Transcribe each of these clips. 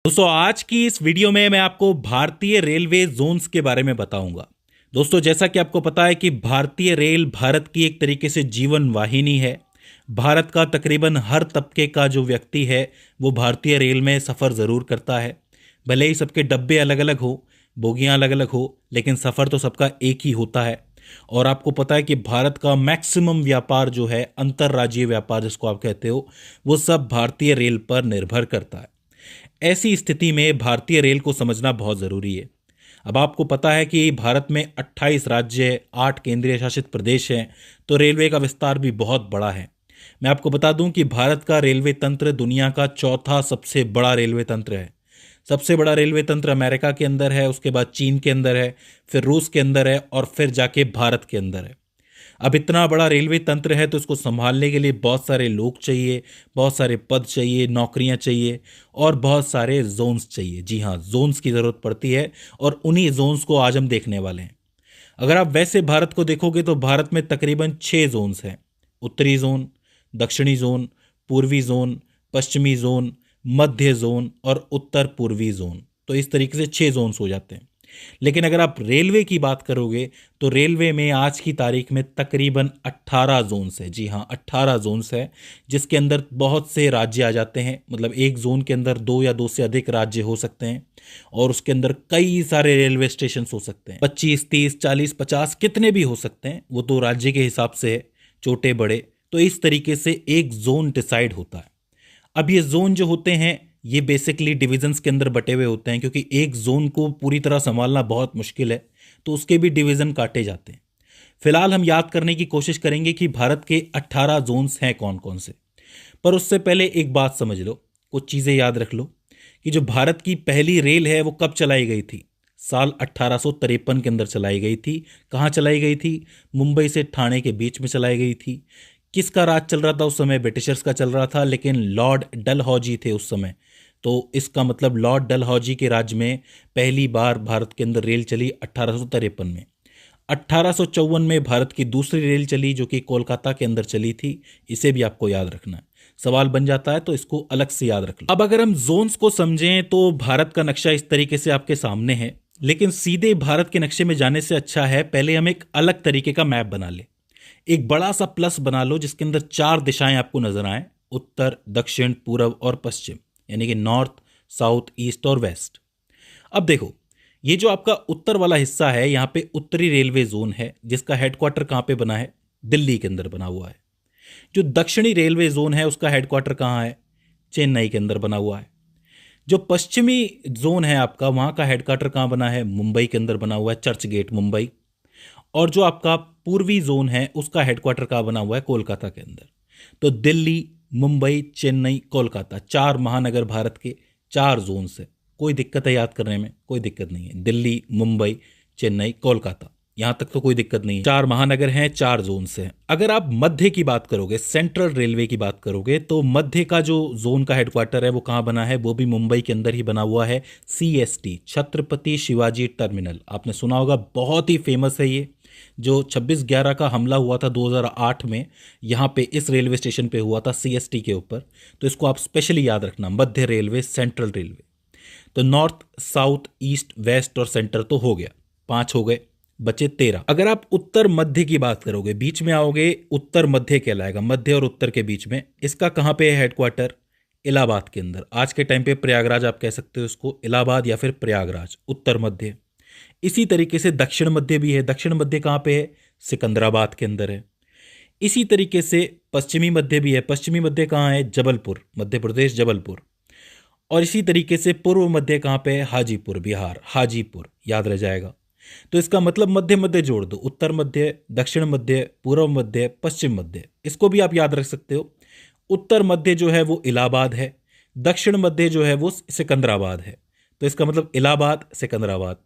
दोस्तों आज की इस वीडियो में मैं आपको भारतीय रेलवे जोन्स के बारे में बताऊंगा। दोस्तों जैसा कि आपको पता है कि भारतीय रेल भारत की एक तरीके से जीवन वाहिनी है। भारत का तकरीबन हर तबके का जो व्यक्ति है वो भारतीय रेल में सफ़र ज़रूर करता है। भले ही सबके डब्बे अलग अलग हो, बोगियां अलग अलग हो, लेकिन सफ़र तो सबका एक ही होता है। और आपको पता है कि भारत का मैक्सिमम व्यापार जो है, अंतर्राज्यीय व्यापार जिसको आप कहते हो, वो सब भारतीय रेल पर निर्भर करता है। ऐसी स्थिति में भारतीय रेल को समझना बहुत ज़रूरी है। अब आपको पता है कि भारत में 28 राज्य, 8 केंद्रीय शासित प्रदेश हैं, तो रेलवे का विस्तार भी बहुत बड़ा है। मैं आपको बता दूं कि भारत का रेलवे तंत्र दुनिया का चौथा सबसे बड़ा रेलवे तंत्र है। सबसे बड़ा रेलवे तंत्र अमेरिका के अंदर है, उसके बाद चीन के अंदर है, फिर रूस के अंदर है और फिर जाके भारत के अंदर है। अब इतना बड़ा रेलवे तंत्र है तो इसको संभालने के लिए बहुत सारे लोग चाहिए, बहुत सारे पद चाहिए, नौकरियां चाहिए और बहुत सारे जोन्स चाहिए। जी हाँ, जोन्स की ज़रूरत पड़ती है और उन्हीं जोन्स को आज हम देखने वाले हैं। अगर आप वैसे भारत को देखोगे तो भारत में तकरीबन 6 जोन्स हैं। उत्तरी जोन, दक्षिणी जोन, पूर्वी जोन, पश्चिमी जोन, मध्य जोन और उत्तर पूर्वी जोन। तो इस तरीके से 6 जोन्स हो जाते हैं। लेकिन अगर आप रेलवे की बात करोगे तो रेलवे में आज की तारीख में तकरीबन 18 जोन्स है। जी हाँ, 18 जोन्स है, जिसके अंदर बहुत से राज्य आ जाते हैं। मतलब एक जोन के अंदर 2 या 2 से अधिक राज्य हो सकते हैं और उसके अंदर कई सारे रेलवे स्टेशन हो सकते हैं। 25, 30, 40, 50 कितने भी हो सकते हैं, वो तो राज्य के हिसाब से है, छोटे बड़े। तो इस तरीके से एक जोन डिसाइड होता है। अब ये जोन जो होते हैं ये बेसिकली डिविजन्स के अंदर बटे हुए होते हैं, क्योंकि एक जोन को पूरी तरह संभालना बहुत मुश्किल है, तो उसके भी डिवीज़न काटे जाते हैं। फिलहाल हम याद करने की कोशिश करेंगे कि भारत के 18 जोन्स हैं कौन कौन से। पर उससे पहले एक बात समझ लो, कुछ चीज़ें याद रख लो कि जो भारत की पहली रेल है वो कब चलाई गई थी। साल 1853 के अंदर चलाई गई थी। कहाँ चलाई गई थी? मुंबई से ठाणे के बीच में चलाई गई थी। किसका राज चल रहा था उस समय? ब्रिटिशर्स का चल रहा था, लेकिन लॉर्ड डलहौजी थे उस समय। तो इसका मतलब लॉर्ड डलहौजी के राज्य में पहली बार भारत के अंदर रेल चली 1853 में। 1854 में भारत की दूसरी रेल चली जो कि कोलकाता के अंदर चली थी। इसे भी आपको याद रखना है, सवाल बन जाता है तो इसको अलग से याद रख लो। अब अगर हम जोन्स को समझें तो भारत का नक्शा इस तरीके से आपके सामने है, लेकिन सीधे भारत के नक्शे में जाने से अच्छा है पहले हम एक अलग तरीके का मैप बना ले। एक बड़ा सा प्लस बना लो जिसके अंदर 4 दिशाएं आपको नजर आए, उत्तर, दक्षिण, पूर्व और पश्चिम, यानी कि नॉर्थ, साउथ, ईस्ट और वेस्ट। अब देखो, ये जो आपका उत्तर वाला हिस्सा है, यहाँ पे उत्तरी रेलवे जोन है जिसका हेडक्वार्टर कहाँ पे बना है? दिल्ली के अंदर बना हुआ है। जो दक्षिणी रेलवे जोन है उसका हेडक्वार्टर कहाँ है? चेन्नई के अंदर बना हुआ है। जो पश्चिमी जोन है आपका, वहाँ का हेडक्वार्टर कहाँ बना है? मुंबई के अंदर बना हुआ है, चर्च गेट मुंबई। और जो आपका पूर्वी जोन है उसका हेडक्वार्टर कहाँ बना हुआ है? कोलकाता के अंदर। तो दिल्ली, मुंबई, चेन्नई, कोलकाता, 4 महानगर भारत के, 4 जोन्स है। कोई दिक्कत है याद करने में? कोई दिक्कत नहीं है। दिल्ली, मुंबई, चेन्नई, कोलकाता, यहां तक तो कोई दिक्कत नहीं है। 4 महानगर हैं, 4 जोन्स हैं। अगर आप मध्य की बात करोगे, सेंट्रल रेलवे की बात करोगे, तो मध्य का जो जोन का हेडक्वार्टर है वो कहाँ बना है? वो भी मुंबई के अंदर ही बना हुआ है। CST, छत्रपति शिवाजी टर्मिनल, आपने सुना होगा, बहुत ही फेमस है ये। जो 26/11 का हमला हुआ था 2008 में, यहाँ पे इस रेलवे स्टेशन पे हुआ था, CST के ऊपर। तो इसको आप स्पेशली याद रखना, मध्य रेलवे, सेंट्रल रेलवे। तो नॉर्थ, साउथ, ईस्ट, वेस्ट और सेंटर तो हो गया, 5 हो गए, बचे 13। अगर आप उत्तर मध्य की बात करोगे, बीच में आओगे, उत्तर मध्य कहलाएगा, मध्य और उत्तर के बीच में। इसका कहाँ पे है हेडक्वार्टर? इलाहाबाद के अंदर। आज के टाइम पे प्रयागराज आप कह सकते हो इसको, इलाहाबाद या फिर प्रयागराज, उत्तर मध्य। इसी तरीके से दक्षिण मध्य भी है। दक्षिण मध्य कहाँ पे है? सिकंदराबाद के अंदर है। इसी तरीके से पश्चिमी मध्य भी है। पश्चिमी मध्य कहाँ है? जबलपुर, मध्य प्रदेश, जबलपुर। और इसी तरीके से पूर्व मध्य कहाँ पे है? हाजीपुर, बिहार, हाजीपुर, याद रह जाएगा। तो इसका मतलब मध्य मध्य जोड़ दो, उत्तर मध्य, दक्षिण मध्य, पूर्व मध्य, पश्चिम मध्य, इसको भी आप याद रख सकते हो। उत्तर मध्य जो है वो इलाहाबाद है, दक्षिण मध्य जो है वो सिकंदराबाद है। तो इसका मतलब इलाहाबाद, सिकंदराबाद।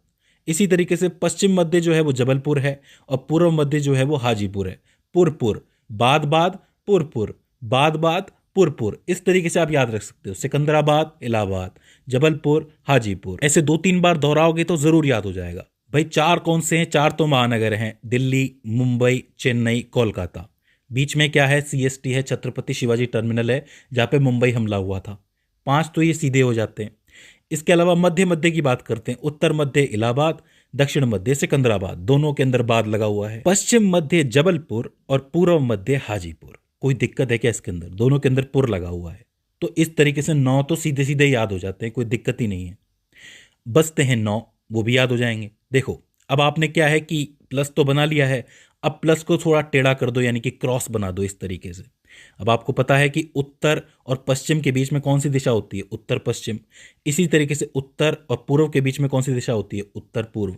इसी तरीके से पश्चिम मध्य जो है वो जबलपुर है और पूर्व मध्य जो है वो हाजीपुर है। पुरपुर, बाद बाद, पुरपुर, बाद बाद, पुरपुर, इस तरीके से आप याद रख सकते हो। सिकंदराबाद, इलाहाबाद, जबलपुर, हाजीपुर, ऐसे 2-3 बार दोहराओगे तो जरूर याद हो जाएगा। भाई 4 कौन से हैं? 4 तो महानगर हैं, दिल्ली, मुंबई, चेन्नई, कोलकाता। बीच में क्या है? CST है, छत्रपति शिवाजी टर्मिनल है, जहाँ पे मुंबई हमला हुआ था। 5 तो ये सीधे हो जाते हैं। इसके अलावा मध्य मध्य की बात करते हैं, उत्तर मध्य इलाहाबाद, दक्षिण मध्य सिकंदराबाद, दोनों के अंदर बाद लगा हुआ है। पश्चिम मध्य जबलपुर और पूर्व मध्य हाजीपुर। कोई दिक्कत है क्या इसके अंदर? दोनों के अंदर पुर लगा हुआ है। तो इस तरीके से 9 तो सीधे सीधे याद हो जाते हैं, कोई दिक्कत ही नहीं है। बचते हैं 9, वो भी याद हो जाएंगे। देखो अब आपने क्या है कि प्लस तो बना लिया है, अब प्लस को थोड़ा टेढ़ा कर दो, यानी कि क्रॉस बना दो इस तरीके से। अब आपको पता है कि उत्तर और पश्चिम के बीच में कौन सी दिशा होती है? उत्तर पश्चिम। इसी तरीके से उत्तर और पूर्व के बीच में कौन सी दिशा होती है? उत्तर पूर्व।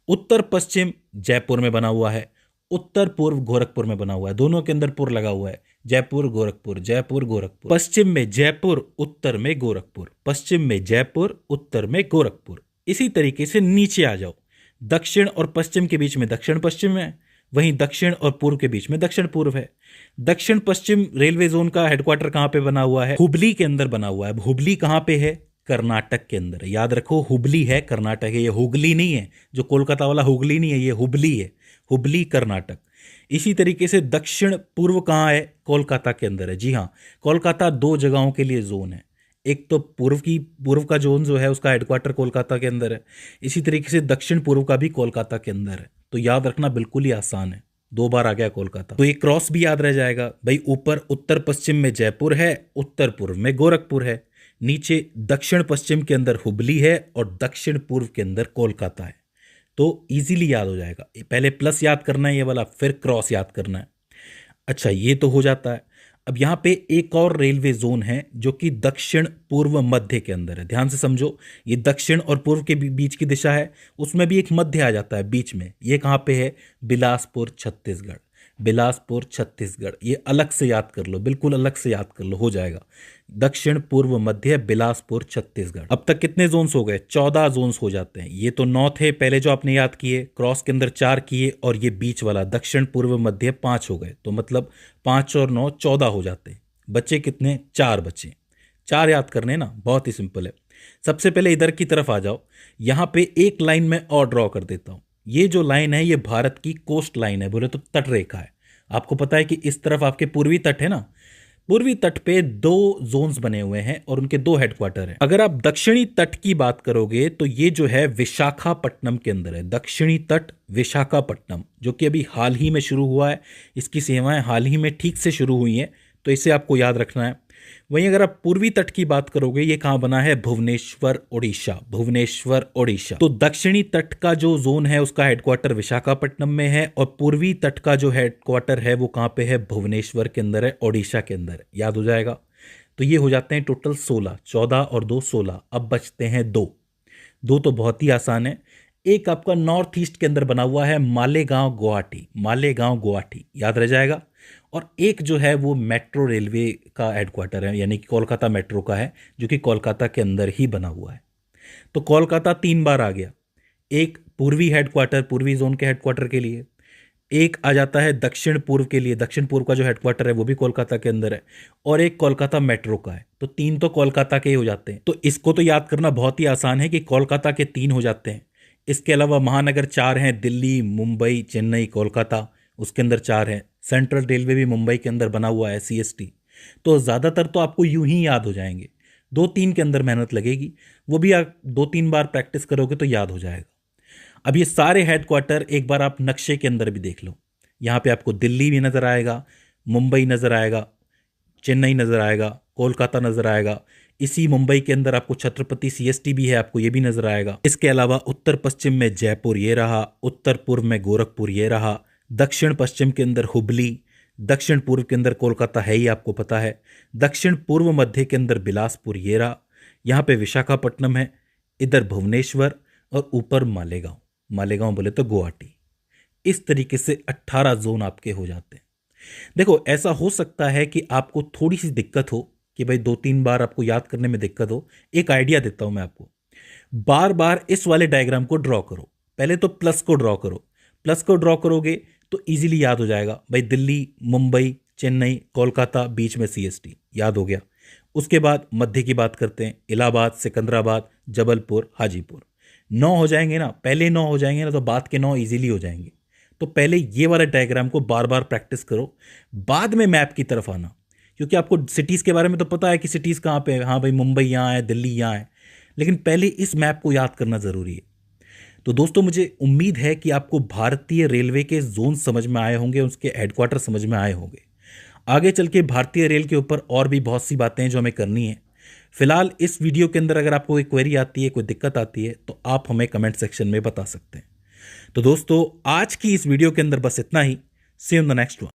उत्तर पश्चिम जयपुर में बना हुआ है, उत्तर पूर्व गोरखपुर में बना हुआ है, दोनों के अंदर पुर लगा हुआ है। जयपुर गोरखपुर, जयपुर गोरखपुर। पश्चिम में जयपुर, उत्तर में गोरखपुर। पश्चिम में जयपुर, उत्तर में गोरखपुर। इसी तरीके से नीचे आ जाओ, दक्षिण और पश्चिम के बीच में दक्षिण पश्चिम है, वहीं दक्षिण और पूर्व के बीच में दक्षिण पूर्व है। दक्षिण पश्चिम रेलवे जोन का हेडक्वार्टर कहां पे बना हुआ है? हुबली के अंदर बना हुआ है। हुबली कहां पे है? कर्नाटक के अंदर है। याद रखो, हुबली है, कर्नाटक है। ये हुगली नहीं है, जो कोलकाता वाला हुगली नहीं है, ये हुबली है। हुबली कर्नाटक। इसी तरीके से दक्षिण पूर्व कहाँ है? कोलकाता के अंदर है। जी हाँ, कोलकाता 2 जगहों के लिए जोन है। एक तो पूर्व का जोन जो है उसका हेडक्वार्टर कोलकाता के अंदर है, इसी तरीके से दक्षिण पूर्व का भी कोलकाता के अंदर है। तो याद रखना बिल्कुल ही आसान है, 2 बार आ गया कोलकाता। तो ये क्रॉस भी याद रह जाएगा भाई। ऊपर उत्तर पश्चिम में जयपुर है, उत्तर पूर्व में गोरखपुर है, नीचे दक्षिण पश्चिम के अंदर हुबली है और दक्षिण पूर्व के अंदर कोलकाता है। तो इजीली याद हो जाएगा। पहले प्लस याद करना है ये वाला, फिर क्रॉस याद करना है। अच्छा, ये तो हो जाता है। अब यहाँ पे एक और रेलवे जोन है जो कि दक्षिण पूर्व मध्य के अंदर है। ध्यान से समझो, ये दक्षिण और पूर्व के बीच की दिशा है, उसमें भी एक मध्य आ जाता है बीच में। ये कहाँ पे है? बिलासपुर छत्तीसगढ़। बिलासपुर छत्तीसगढ़, ये अलग से याद कर लो, बिल्कुल अलग से याद कर लो, हो जाएगा। दक्षिण पूर्व मध्य बिलासपुर छत्तीसगढ़। अब तक कितने जोन्स हो गए? 14 जोन्स हो जाते हैं। ये तो 9 थे पहले जो आपने याद किए, क्रॉस के अंदर 4 किए, और ये बीच वाला दक्षिण पूर्व मध्य 5 हो गए। तो मतलब 5 और 9 14 हो जाते हैं। बचे कितने? 4 बचे। 4 याद करने ना, बहुत ही सिंपल है। सबसे पहले इधर की तरफ आ जाओ, यहां पे एक लाइन में और ड्रॉ कर देता हूं। ये जो लाइन है ये भारत की कोस्ट लाइन है, बोले तो तट रेखा है। आपको पता है कि इस तरफ आपके पूर्वी तट है ना, पूर्वी तट पे 2 जोन्स बने हुए हैं और उनके 2 हेडक्वार्टर हैं। अगर आप दक्षिणी तट की बात करोगे तो ये जो है विशाखापट्टनम के अंदर है। दक्षिणी तट विशाखापट्टनम, जो कि अभी हाल ही में शुरू हुआ है, इसकी सेवाएं हाल ही में ठीक से शुरू हुई हैं, तो इसे आपको याद रखना है। वहीं अगर आप पूर्वी तट की बात करोगे, ये कहां बना है? भुवनेश्वर ओडिशा। भुवनेश्वर ओडिशा। तो दक्षिणी तट का जो जोन है उसका हेडक्वार्टर विशाखापट्टनम में है, और पूर्वी तट का जो हेडक्वार्टर है वो कहां पे है? भुवनेश्वर के अंदर है, ओडिशा के अंदर। याद हो जाएगा। तो ये हो जाते हैं टोटल 16। 14 और 2 16। अब बचते हैं 2। 2 तो बहुत ही आसान है। एक आपका नॉर्थ ईस्ट के अंदर बना हुआ है, मालेगांव गुवाहाटी। मालेगांव गुवाहाटी याद रह जाएगा। और एक जो है वो मेट्रो रेलवे का हेडक्वार्टर है, यानी कि कोलकाता मेट्रो का है, जो कि कोलकाता के अंदर ही बना हुआ है। तो कोलकाता 3 बार आ गया। एक पूर्वी हेडक्वार्टर, पूर्वी जोन के हेडक्वार्टर के लिए। एक आ जाता है दक्षिण पूर्व के लिए, दक्षिण पूर्व का जो हेडक्वार्टर है वो भी कोलकाता के अंदर है। और एक कोलकाता मेट्रो का है। तो 3 तो कोलकाता के ही हो जाते हैं। तो इसको तो याद करना बहुत ही आसान है कि कोलकाता के 3 हो जाते हैं। इसके अलावा महानगर 4 हैं, दिल्ली, मुंबई, चेन्नई, कोलकाता, उसके अंदर 4 हैं। सेंट्रल रेलवे भी मुंबई के अंदर बना हुआ है, सीएसटी। तो ज़्यादातर तो आपको यूं ही याद हो जाएंगे। 2-3 के अंदर मेहनत लगेगी, वो भी आप 2-3 बार प्रैक्टिस करोगे तो याद हो जाएगा। अब ये सारे हेडक्वार्टर एक बार आप नक्शे के अंदर भी देख लो। यहाँ पे आपको दिल्ली भी नजर आएगा, मुंबई नजर आएगा, चेन्नई नजर आएगा, कोलकाता नजर आएगा। इसी मुंबई के अंदर आपको छत्रपति सीएसटी भी है, आपको ये भी नजर आएगा। इसके अलावा उत्तर पश्चिम में जयपुर ये रहा, उत्तर पूर्व में गोरखपुर ये रहा, दक्षिण पश्चिम के अंदर हुबली, दक्षिण पूर्व के अंदर कोलकाता है ही आपको पता है, दक्षिण पूर्व मध्य के अंदर बिलासपुर ये रहा, यहाँ पे विशाखापट्टनम है, इधर भुवनेश्वर, और ऊपर मालेगांव। मालेगांव बोले तो गुवाहाटी। इस तरीके से 18 जोन आपके हो जाते हैं। देखो ऐसा हो सकता है कि आपको थोड़ी सी दिक्कत हो कि भाई 2-3 बार आपको याद करने में दिक्कत हो। एक आइडिया देता हूं मैं आपको, बार बार इस वाले डायग्राम को ड्रॉ करो। पहले तो प्लस को ड्रॉ करो, प्लस को ड्रॉ करोगे तो इजीली याद हो जाएगा भाई, दिल्ली, मुंबई, चेन्नई, कोलकाता, बीच में सीएसटी, याद हो गया। उसके बाद मध्य की बात करते हैं, इलाहाबाद, सिकंदराबाद, जबलपुर, हाजीपुर। 9 हो जाएंगे ना, पहले 9 हो जाएंगे ना तो बाद के 9 इजीली हो जाएंगे। तो पहले ये वाला डायग्राम को बार बार प्रैक्टिस करो, बाद में मैप की तरफ आना, क्योंकि आपको सिटीज़ के बारे में तो पता है कि सिटीज़ कहाँ पे है। हाँ भाई, मुंबई यहाँ है, दिल्ली यहाँ है, लेकिन पहले इस मैप को याद करना ज़रूरी है। तो दोस्तों, मुझे उम्मीद है कि आपको भारतीय रेलवे के जोन समझ में आए होंगे, उसके हेडक्वार्टर समझ में आए होंगे। आगे चल के भारतीय रेल के ऊपर और भी बहुत सी बातें हैं जो हमें करनी है। फिलहाल इस वीडियो के अंदर अगर आपको कोई क्वेरी आती है, कोई दिक्कत आती है, तो आप हमें कमेंट सेक्शन में बता सकते हैं। तो दोस्तों, आज की इस वीडियो के अंदर बस इतना ही। See you in the next one.